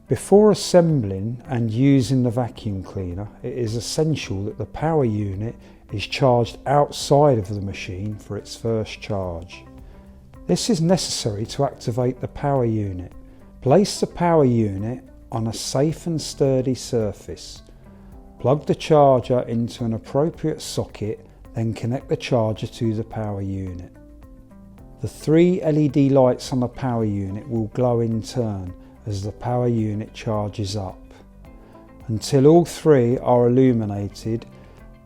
Before assembling and using the vacuum cleaner, it is essential that the power unit is charged outside of the machine for its first charge. This is necessary to activate the power unit. Place the power unit on a safe and sturdy surface. Plug the charger into an appropriate socket, then connect the charger to the power unit. The 3 LED lights on the power unit will glow in turn as the power unit charges up. Until all 3 are illuminated,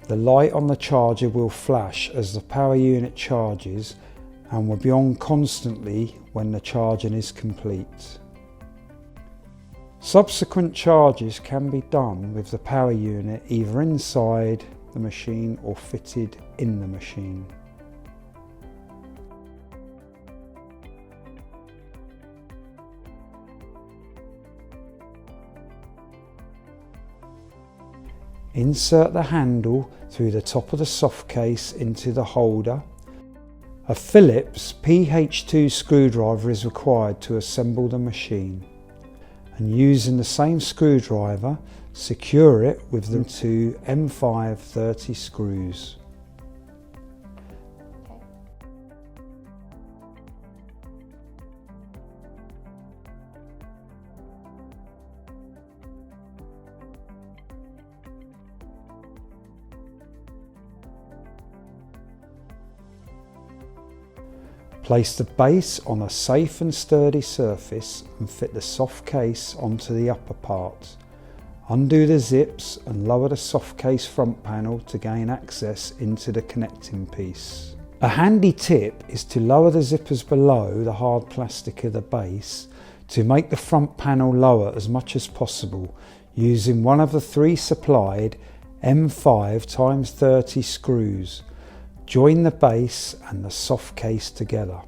the light on the charger will flash as the power unit charges and will be on constantly when the charging is complete. Subsequent charges can be done with the power unit either inside the machine or fitted in the machine. Insert the handle through the top of the soft case into the holder. A Phillips PH2 screwdriver is required to assemble the machine, and using the same screwdriver, secure it with the 2 M5 30 screws. Place the base on a safe and sturdy surface and fit the soft case onto the upper part. Undo the zips and lower the soft case front panel to gain access into the connecting piece. A handy tip is to lower the zippers below the hard plastic of the base to make the front panel lower as much as possible using one of the 3 supplied M5 x 30 screws. Join the base and the soft case together.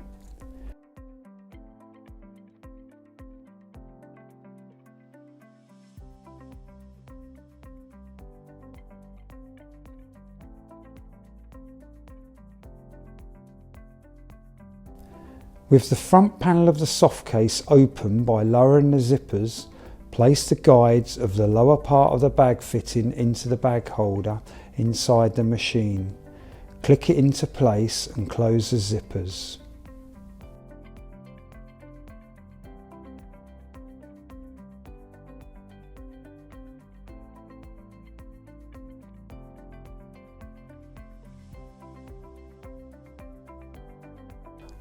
With the front panel of the soft case open by lowering the zippers, place the guides of the lower part of the bag fitting into the bag holder inside the machine. Click it into place and close the zippers.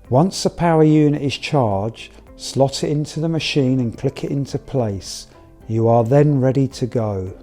Once the power unit is charged, slot it into the machine and click it into place. You are then ready to go.